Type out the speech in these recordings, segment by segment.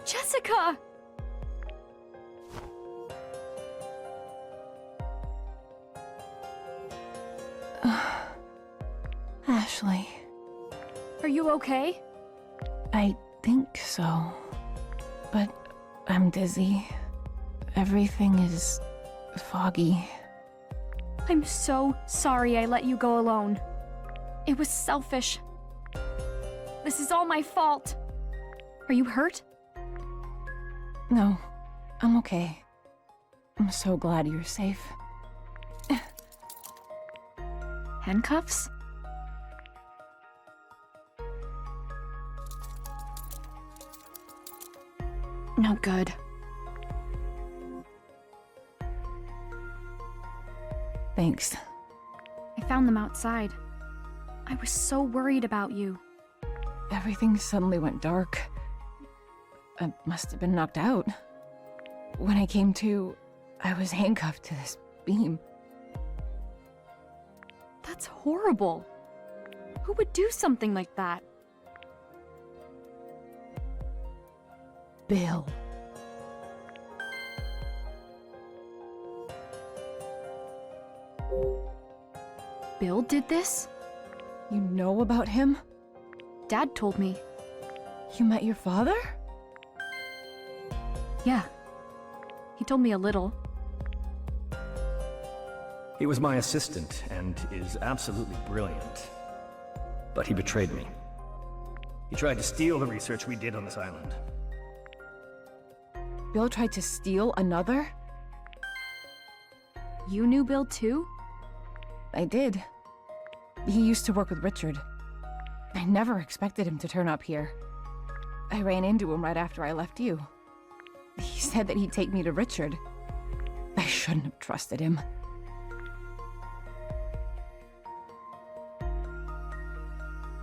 Jessica! Ashley. Are you okay? I think so. But I'm dizzy. Everything is foggy. I'm so sorry I let you go alone. It was selfish. This is all my fault. Are you hurt? No, I'm okay. I'm so glad you're safe. Handcuffs? No good. Thanks. I found them outside. I was so worried about you. Everything suddenly went dark. I must have been knocked out. When I came to, I was handcuffed to this beam. That's horrible. Who would do something like that? Bill. Bill did this? You know about him? Dad told me. You met your father? Yeah. He told me a little. He was my assistant and is absolutely brilliant. But he betrayed me. He tried to steal the research we did on this island. Bill tried to steal another? You knew Bill too? I did. He used to work with Richard. I never expected him to turn up here. I ran into him right after I left you. He said that he'd take me to Richard. I shouldn't have trusted him.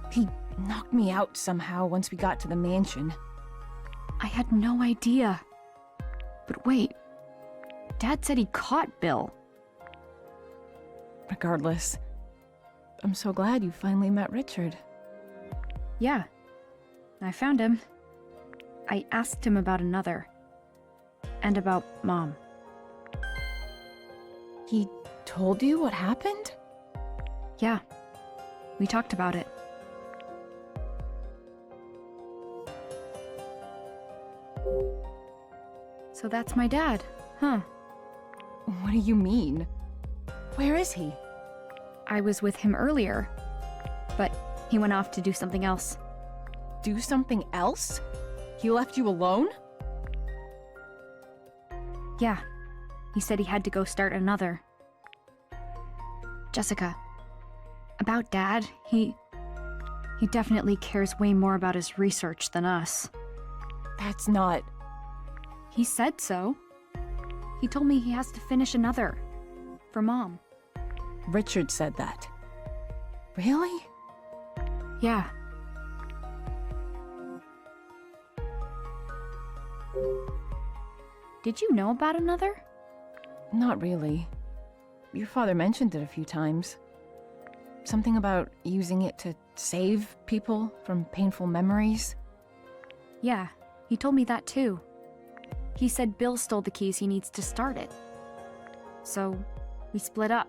He knocked me out somehow once we got to the mansion. I had no idea. But wait, Dad said he caught Bill. Regardless, I'm so glad you finally met Richard. Yeah, I found him. I asked him about another. And about Mom. He told you what happened? Yeah, we talked about it. So that's my dad, huh? What do you mean? Where is he? I was with him earlier, but he went off to do something else. Do something else? He left you alone? Yeah, he said he had to go start another. Jessica, about Dad, he definitely cares way more about his research than us. That's not... He said so. He told me he has to finish another. For Mom. Richard said that. Really? Yeah. Did you know about another? Not really. Your father mentioned it a few times. Something about using it to save people from painful memories. Yeah, he told me that too. He said Bill stole the keys he needs to start it. So, we split up.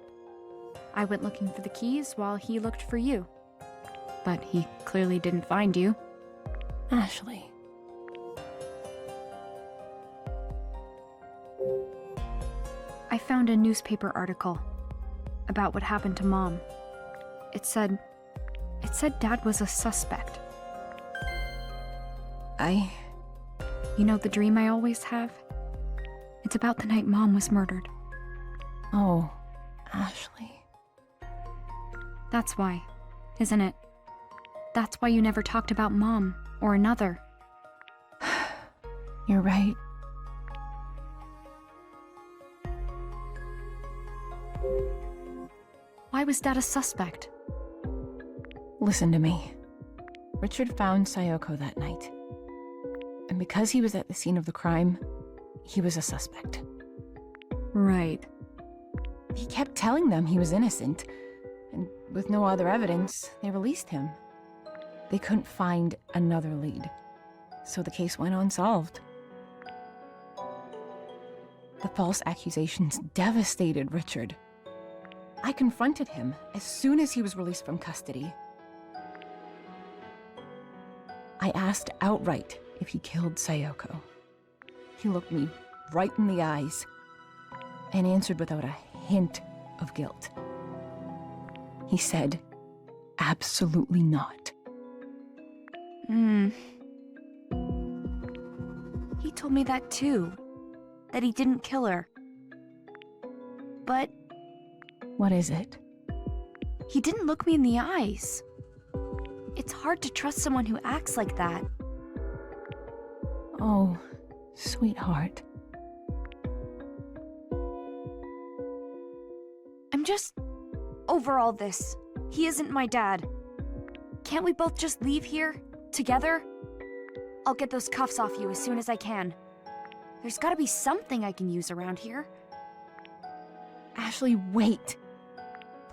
I went looking for the keys while he looked for you. But he clearly didn't find you. Ashley. I found a newspaper article about what happened to Mom. It said Dad was a suspect. You know the dream I always have? It's about the night Mom was murdered. Oh, Ashley. That's why, isn't it? That's why you never talked about Mom or another. You're right. Why was Dad a suspect? Listen to me. Richard found Sayoko that night. And because he was at the scene of the crime, he was a suspect. Right. He kept telling them he was innocent, and with no other evidence, they released him. They couldn't find another lead. so the case went unsolved. The false accusations devastated Richard. I confronted him as soon as he was released from custody. I asked outright if he killed Sayoko. He looked me right in the eyes and answered without a hint of guilt. He said, absolutely not. He told me that too. That he didn't kill her. But What is it? he didn't look me in the eyes. It's hard to trust someone who acts like that. Oh, sweetheart. I'm just over all this. He isn't my dad. Can't we both just leave here? Together? I'll get those cuffs off you as soon as I can. There's gotta be something I can use around here. Ashley, wait.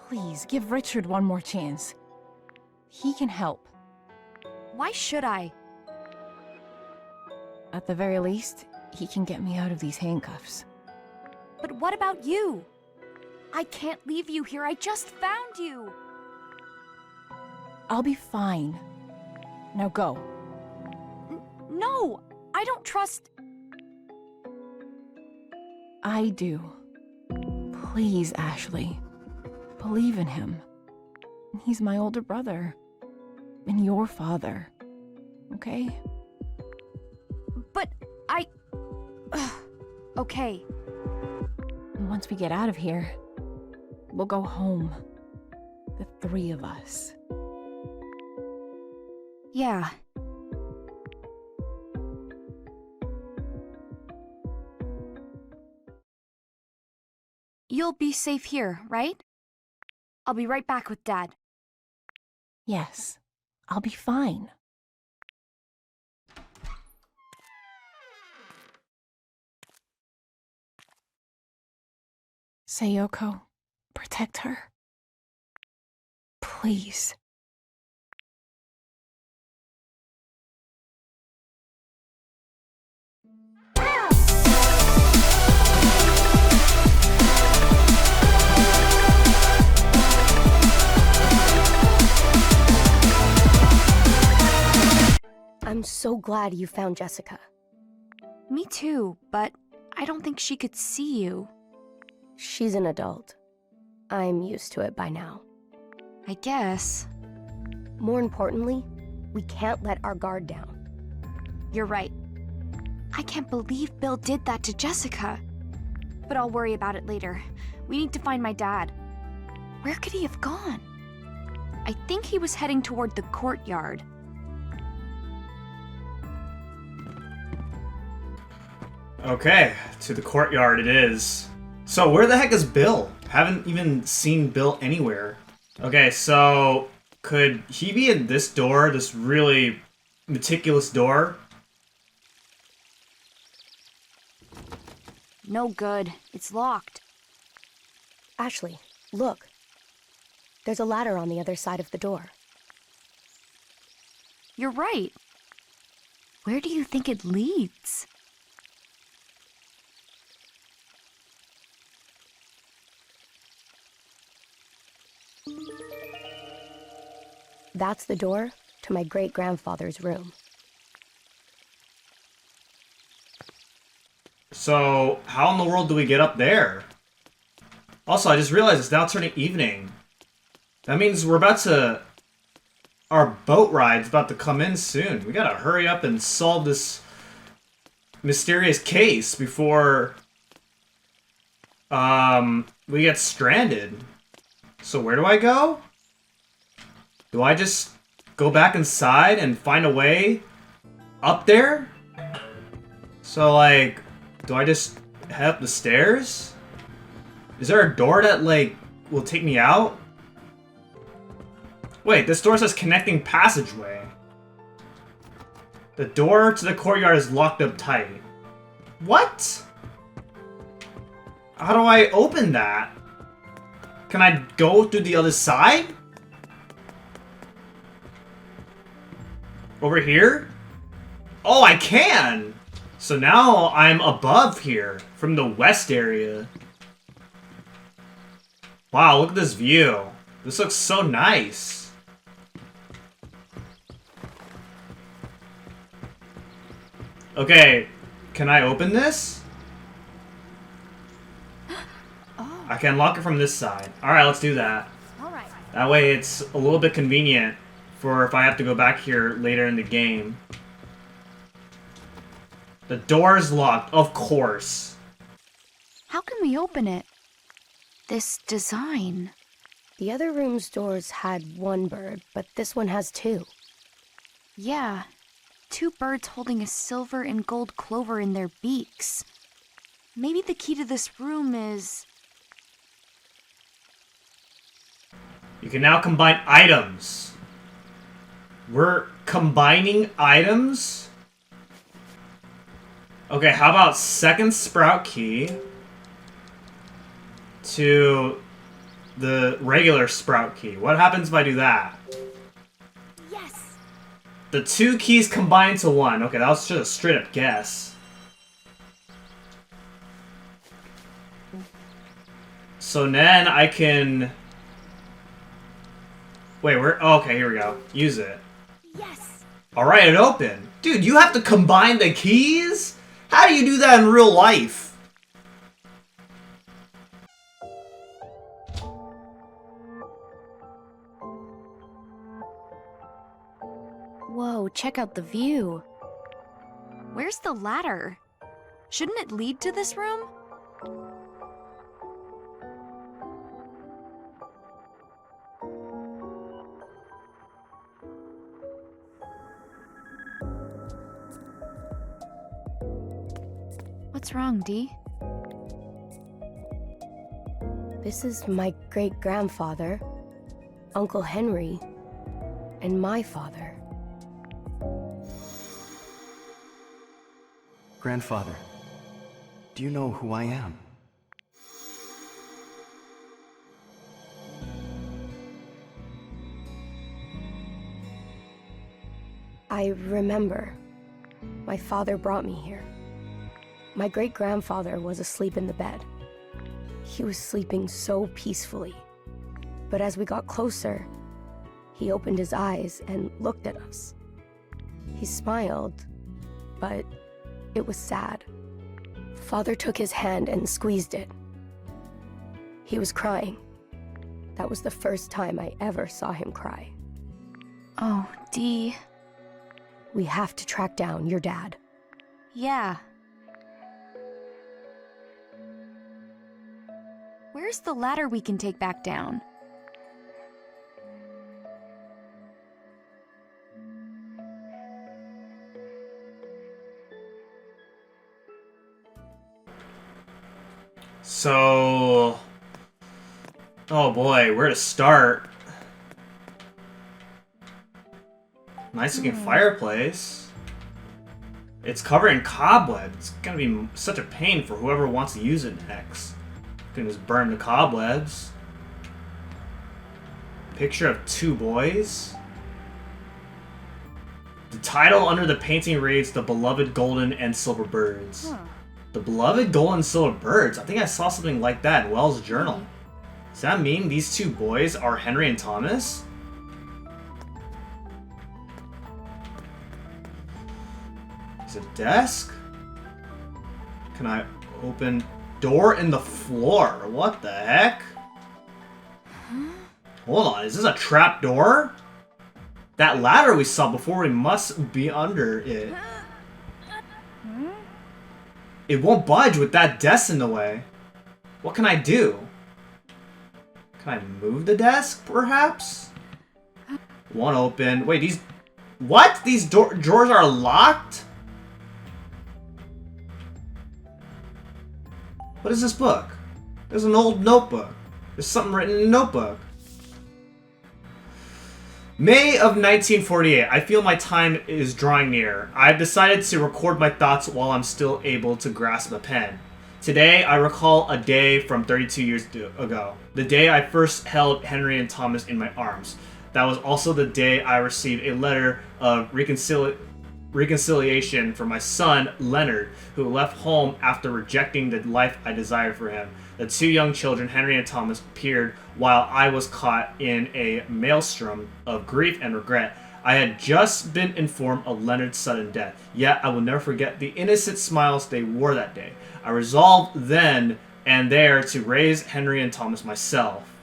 Please, give Richard one more chance. He can help. Why should I? At the very least, he can get me out of these handcuffs. But what about you? I can't leave you here. I just found you. I'll be fine. Now go. No, I don't trust... I do. Please, Ashley. Believe in him. He's my older brother. And your father. Okay? But I... Okay. Once we get out of here, we'll go home. The three of us. Yeah. You'll be safe here, right? I'll be right back with Dad. Yes, I'll be fine. Sayoko, protect her. Please. I'm so glad you found Jessica. Me too, but I don't think she could see you. She's an adult. I'm used to it by now. I guess. More importantly, we can't let our guard down. You're right. I can't believe Bill did that to Jessica. But I'll worry about it later. We need to find my dad. Where could he have gone? I think he was heading toward the courtyard. Okay, to the courtyard it is. So where the heck is Bill? Haven't even seen Bill anywhere. Okay, so could he be in this door, this really meticulous door? No good. It's locked. Ashley, look. There's a ladder on the other side of the door. You're right. Where do you think it leads? That's the door to my great-grandfather's room. So how in the world do we get up there? Also, I just realized it's now turning evening. That means we're about to... Our boat ride's about to come in soon. We gotta hurry up and solve this mysterious case before we get stranded. So where do I go? Do I just go back inside and find a way up there? So like, do I just head up the stairs? Is there a door that like will take me out? Wait, this door says connecting passageway. The door to the courtyard is locked up tight. What? How do I open that? Can I go through the other side? Over here? Oh, I can! So now I'm above here, from the west area. Wow, look at this view. This looks so nice. Okay, can I open this? Oh, I can unlock it from this side. Alright, let's do that. all right. That way it's a little bit convenient for if I have to go back here later in the game. The door is locked, of course. How can we open it? This design. The other room's doors had one bird, but this one has two. Yeah. 2 birds holding a silver and gold clover in their beaks. Maybe the key to this room is... You can now combine items. We're combining items? Okay, how about second sprout key to the regular sprout key? What happens if I do that? Yes! The 2 keys combine to 1. Okay, that was just a straight up guess. So then I can... Wait, where? Oh, okay, here we go. Use it. Yes! Alright, it opened. Dude, you have to combine the keys? How do you do that in real life? Whoa, check out the view. Where's the ladder? Shouldn't it lead to this room? What's wrong, Dee? This is my great-grandfather, Uncle Henry, and my father. Grandfather, do you know who I am? I remember. My father brought me here. My great-grandfather was asleep in the bed. He was sleeping so peacefully. But as we got closer, he opened his eyes and looked at us. He smiled, but it was sad. Father took his hand and squeezed it. He was crying. That was the first time I ever saw him cry. Oh, Dee. We have to track down your dad. Yeah. Where's the ladder we can take back down? So... Oh boy, where to start? Nice looking fireplace. It's covered in cobwebs. It's gonna be such a pain for whoever wants to use it next. You can just burn the cobwebs. Picture of 2 boys. The title under the painting reads The Beloved Golden and Silver Birds. The Beloved Golden and Silver Birds? I think I saw something like that in Wells' journal. Does that mean these 2 boys are Henry and Thomas? Is it a desk? Can I open door in the floor? What the heck? Hold on, is this a trap door? That ladder we saw before, we must be under it. It won't budge with that desk in the way. What can I do? Can I move the desk, perhaps? One open. Wait, these... What? These drawers are locked? What is this book? There's an old notebook. There's something written in the notebook. May of 1948. I feel my time is drawing near. I've decided to record my thoughts while I'm still able to grasp a pen. Today, I recall a day from 32 years ago. The day I first held Henry and Thomas in my arms. That was also the day I received a letter of reconciliation for my son, Leonard, who left home after rejecting the life I desired for him. The two young children, Henry and Thomas, appeared while I was caught in a maelstrom of grief and regret. I had just been informed of Leonard's sudden death, yet I will never forget the innocent smiles they wore that day. I resolved then and there to raise Henry and Thomas myself.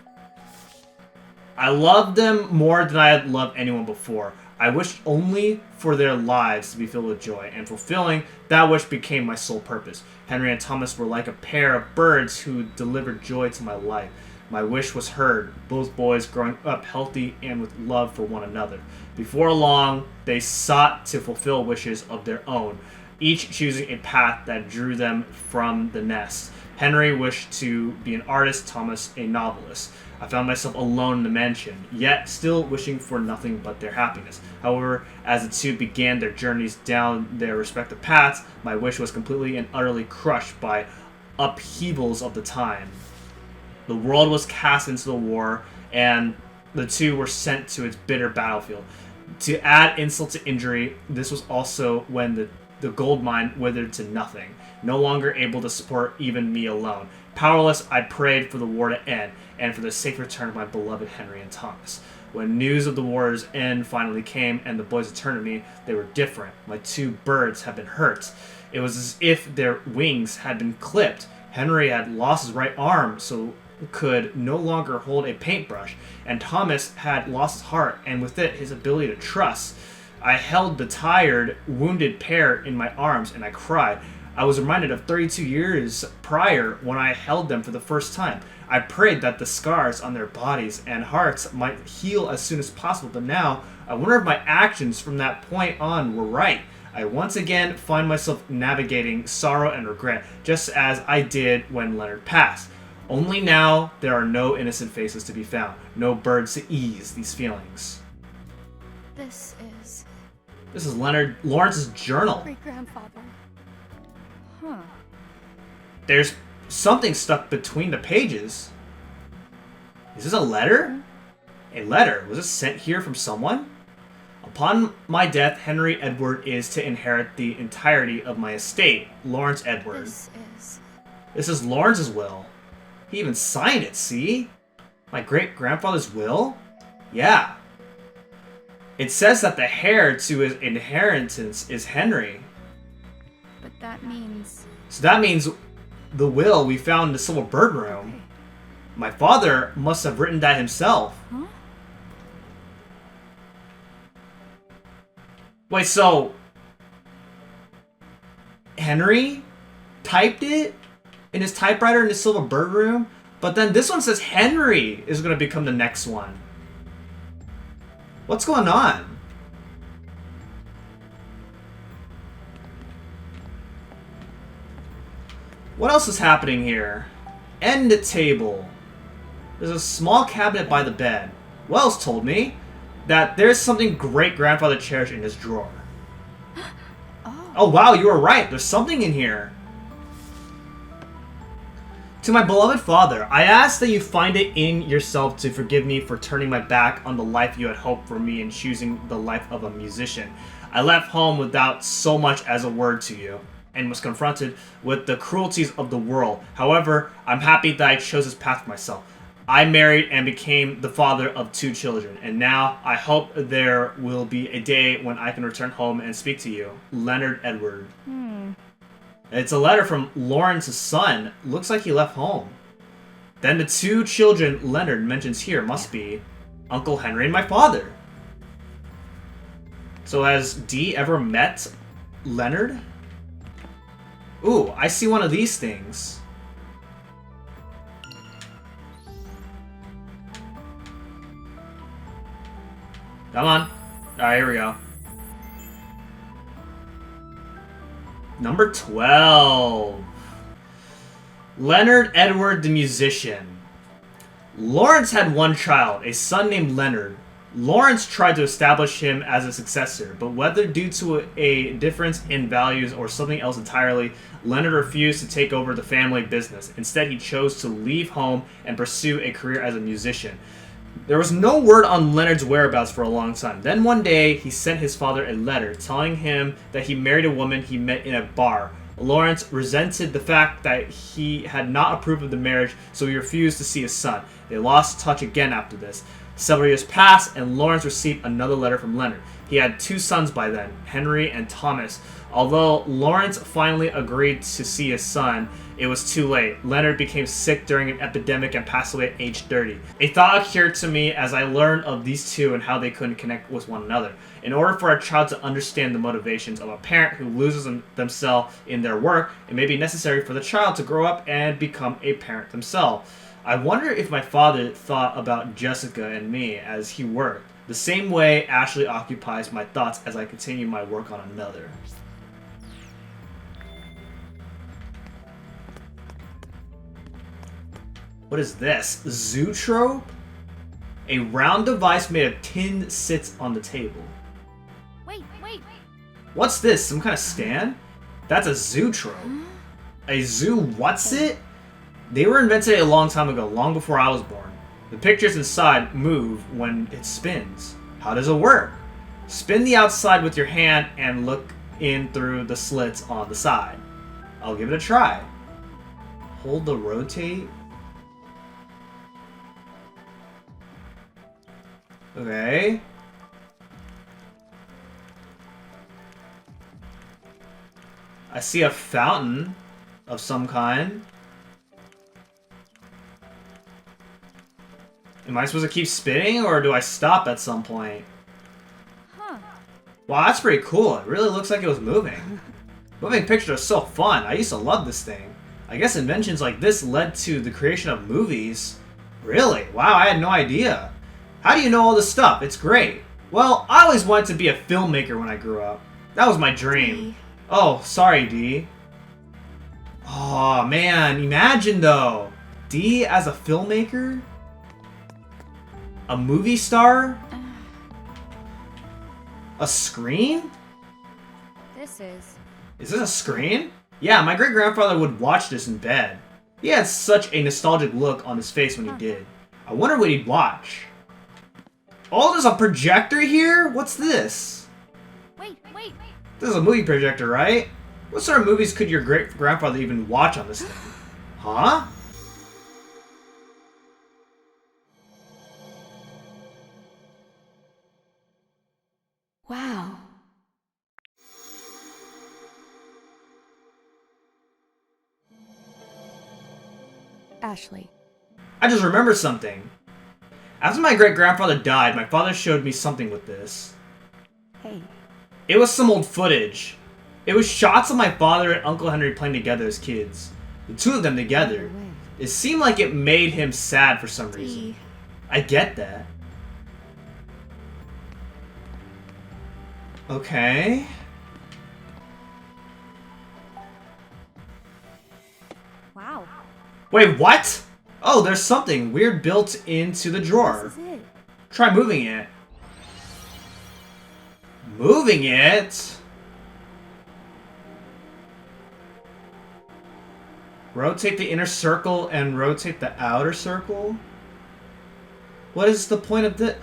I loved them more than I had loved anyone before. I wished only for their lives to be filled with joy, and fulfilling that wish became my sole purpose. Henry and Thomas were like a pair of birds who delivered joy to my life. My wish was heard, both boys growing up healthy and with love for one another. Before long, they sought to fulfill wishes of their own, each choosing a path that drew them from the nest. Henry wished to be an artist, Thomas a novelist. I found myself alone in the mansion, yet still wishing for nothing but their happiness. However, as the two began their journeys down their respective paths, my wish was completely and utterly crushed by upheavals of the time. The world was cast into the war, and the two were sent to its bitter battlefield. To add insult to injury, this was also when the gold mine withered to nothing, no longer able to support even me alone. Powerless, I prayed for the war to end, and for the safe return of my beloved Henry and Thomas. When news of the war's end finally came and the boys returned to me, they were different. My two birds had been hurt. It was as if their wings had been clipped. Henry had lost his right arm, so could no longer hold a paintbrush, and Thomas had lost his heart, and with it his ability to trust. I held the tired, wounded pair in my arms, and I cried. I was reminded of 32 years prior when I held them for the first time. I prayed that the scars on their bodies and hearts might heal as soon as possible, but now I wonder if my actions from that point on were right. I once again find myself navigating sorrow and regret, just as I did when Leonard passed. Only now there are no innocent faces to be found, no birds to ease these feelings. This is Lawrence's journal. great-grandfather. Huh. There's something stuck between the pages. Is this a letter? A letter. Was this sent here from someone? Upon my death, Henry Edward is to inherit the entirety of my estate. Lawrence Edward. This is Lawrence's will. He even signed it, see? My great-grandfather's will? Yeah. It says that the heir to his inheritance is Henry. But that means... So that means the will we found in the Silver Bird Room. Okay. My father must have written that himself. Huh? Wait, so... Henry typed it in his typewriter in the Silver Bird Room? But then this one says Henry is going to become the next one. What's going on? What else is happening here? End table. There's a small cabinet by the bed. Wells told me that there's something great-grandfather cherished in his drawer. Oh wow, you were right. There's something in here. To my beloved father, I ask that you find it in yourself to forgive me for turning my back on the life you had hoped for me and choosing the life of a musician. I left home without so much as a word to you, and was confronted with the cruelties of the world. However, I'm happy that I chose this path for myself. I married and became the father of 2 children, and now I hope there will be a day when I can return home and speak to you. Leonard Edward. It's a letter from Lawrence's son. Looks like he left home. Then the 2 children Leonard mentions here must be Uncle Henry and my father. So has Dee ever met Leonard? Ooh, I see one of these things. Come on. Alright, here we go. Number 12. Leonard Edward the musician. Lawrence had one child, a son named Leonard. Lawrence tried to establish him as a successor, but whether due to a difference in values or something else entirely, Leonard refused to take over the family business. Instead, he chose to leave home and pursue a career as a musician. There was no word on Leonard's whereabouts for a long time. Then one day, he sent his father a letter telling him that he married a woman he met in a bar. Lawrence resented the fact that he had not approved of the marriage, so he refused to see his son. They lost touch again after this. Several years passed, and Lawrence received another letter from Leonard. He had 2 sons by then, Henry and Thomas. Although Lawrence finally agreed to see his son, it was too late. Leonard became sick during an epidemic and passed away at age 30. A thought occurred to me as I learned of these two and how they couldn't connect with one another. In order for a child to understand the motivations of a parent who loses themselves in their work, it may be necessary for the child to grow up and become a parent themselves. I wonder if my father thought about Jessica and me as he worked, the same way Ashley occupies my thoughts as I continue my work on another. What is this? Zootrope? A round device made of tin sits on the table. Wait. What's this? Some kind of stand? That's a zootrope. A zoo what's it? They were invented a long time ago, long before I was born. The pictures inside move when it spins. How does it work? Spin the outside with your hand and look in through the slits on the side. I'll give it a try. Hold the rotate. Okay. I see a fountain of some kind. Am I supposed to keep spinning, or do I stop at some point? Huh. Wow, that's pretty cool. It really looks like it was moving. Moving pictures are so fun. I used to love this thing. I guess inventions like this led to the creation of movies. Really? Wow, I had no idea. How do you know all this stuff? It's great. Well, I always wanted to be a filmmaker when I grew up. That was my dream. Oh, sorry, Dee. Oh, man. Imagine, though. Dee as a filmmaker? A movie star? A screen? This is... Is this a screen? Yeah, my great-grandfather would watch this in bed. He had such a nostalgic look on his face when he did. I wonder what he'd watch. Oh, there's a projector here? What's this? Wait. This is a movie projector, right? What sort of movies could your great-grandfather even watch on this thing? Huh? Wow. Ashley. I just remembered something. After my great-grandfather died, my father showed me something with this. Hey. It was some old footage. It was shots of my father and Uncle Henry playing together as kids. The two of them together. It seemed like it made him sad for some reason. I get that. Okay. Wow. Wait, what? Oh, there's something weird built into the drawer. This is it. Try moving it. Moving it? Rotate the inner circle and rotate the outer circle? What is the point of this?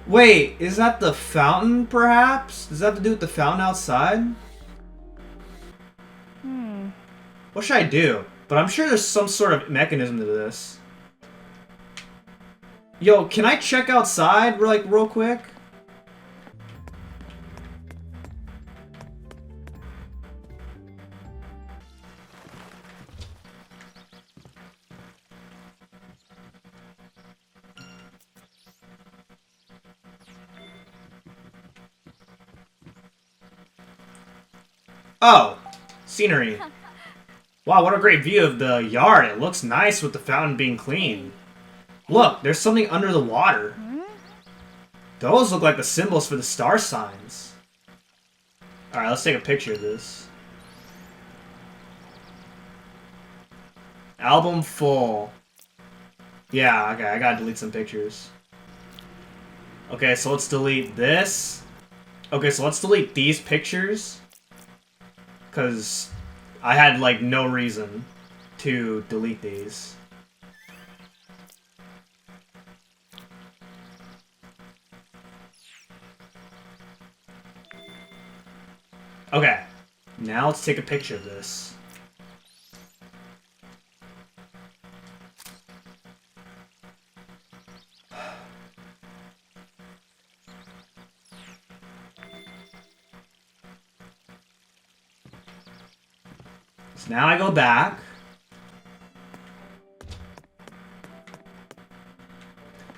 Wait, is that the fountain, perhaps? Does that have to do with the fountain outside? What should I do? But I'm sure there's some sort of mechanism to this. Yo, can I check outside, real quick? Oh, scenery. Wow, what a great view of the yard. It looks nice with the fountain being clean. Look, there's something under the water. Those look like the symbols for the star signs. Alright, let's take a picture of this. Album full. Yeah, okay, I gotta delete some pictures. Okay, so let's delete this. Okay, so let's delete these pictures. Because I had, like, no reason to delete these. Okay. Now let's take a picture of this. So now I go back.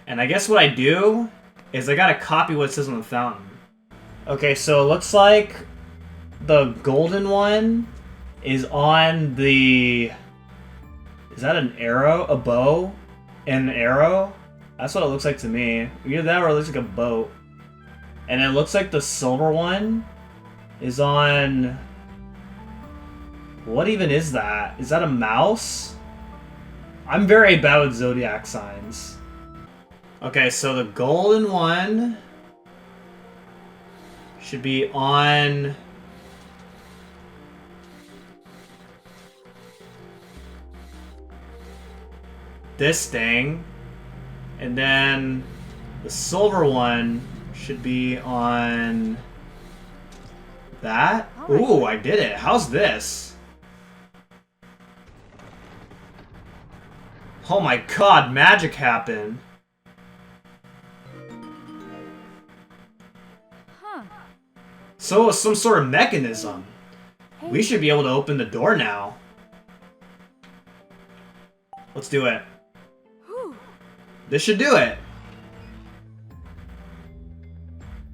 And I guess what I do is I gotta copy what it says on the fountain. Okay, so it looks like the golden one is on the... Is that an arrow? A bow? And an arrow? That's what it looks like to me. Either that or it looks like a boat. And it looks like the silver one is on... What even is that? Is that a mouse? I'm very bad with zodiac signs. Okay, so the golden one should be on this thing, and then the silver one should be on that. Ooh, I did it. How's this? Oh my god, magic happened. So it's some sort of mechanism. We should be able to open the door now. Let's do it. This should do it.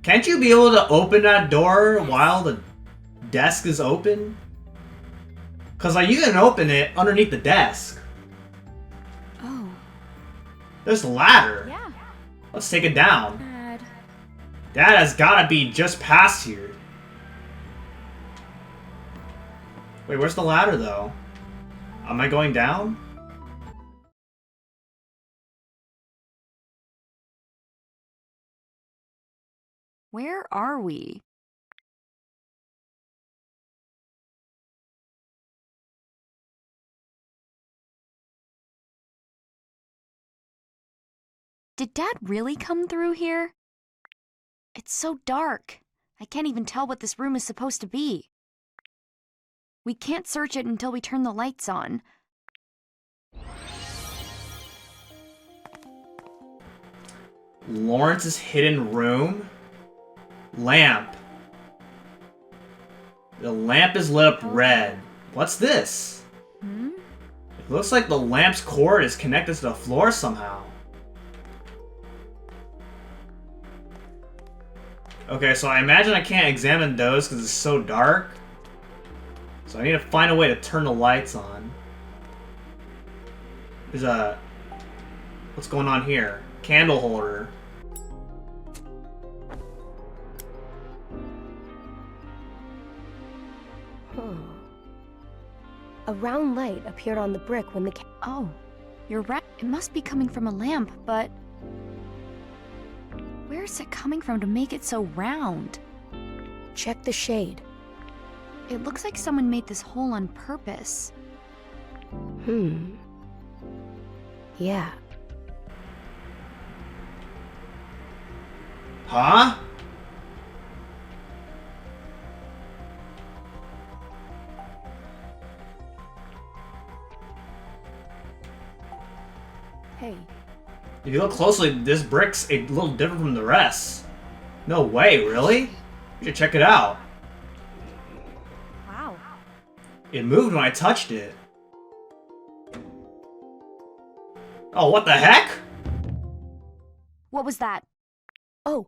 Can't you be able to open that door while the desk is open? Cause like you can open it underneath the desk. Oh. There's a ladder. Yeah. Let's take it down. Dad. That has gotta be just past here. Wait, where's the ladder though? Am I going down? Where are we? Did Dad really come through here? It's so dark. I can't even tell what this room is supposed to be. We can't search it until we turn the lights on. Lawrence's hidden room? Lamp. The lamp is lit up red. What's this? It looks like the lamp's cord is connected to the floor somehow. Okay, so I imagine I can't examine those because it's so dark. So I need to find a way to turn the lights on. There's a... What's going on here? Candle holder. A round light appeared on the brick when the Oh, you're right. It must be coming from a lamp, but... Where's it coming from to make it so round? Check the shade. It looks like someone made this hole on purpose. Yeah. Huh? Hey, If you look closely, this brick's a little different from the rest. No way, really? You should check it out. Wow. It moved when I touched it. Oh, what the heck? What was that? oh,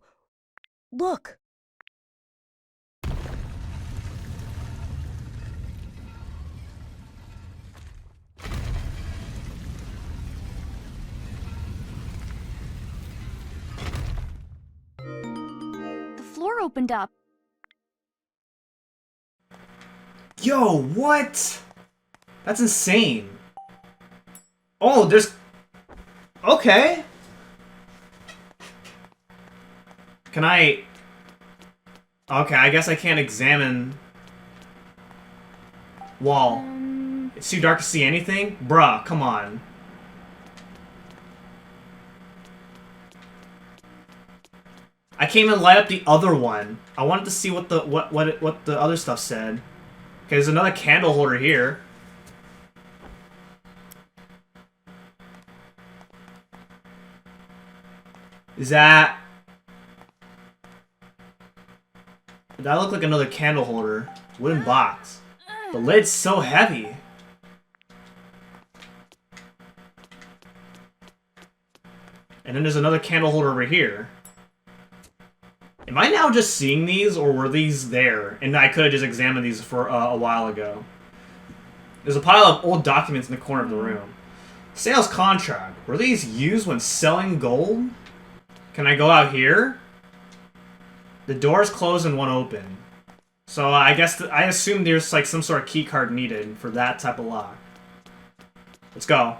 look! The floor opened up. Yo, what? That's insane. Oh, there's... Okay. Can I... Okay, I guess I can't examine... Wall. It's too dark to see anything? Bruh, come on. I can't even light up the other one. I wanted to see what the other stuff said. Okay, there's another candle holder here. Is that... Did that look like another candle holder? Wooden box. The lid's so heavy. And then there's another candle holder over here. Am I now just seeing these, or were these there? And I could have just examined these for a while ago. There's a pile of old documents in the corner of the room. Sales contract. Were these used when selling gold? Can I go out here? The door's closed and one open. So I guess I assume there's like some sort of key card needed for that type of lock. Let's go.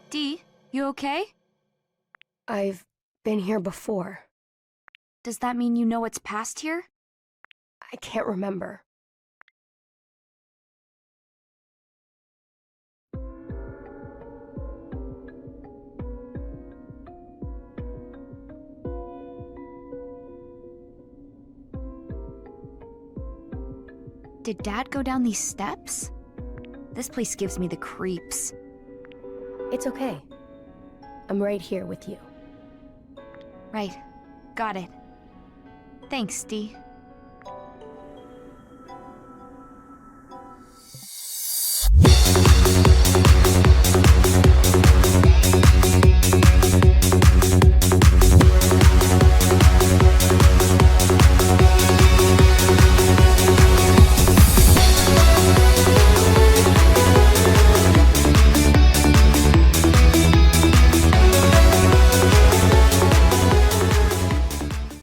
Dee, you okay? I've been here before. Does that mean you know what's past here? I can't remember. Did Dad go down these steps? This place gives me the creeps. It's okay. I'm right here with you. Right. Got it. Thanks, Dee.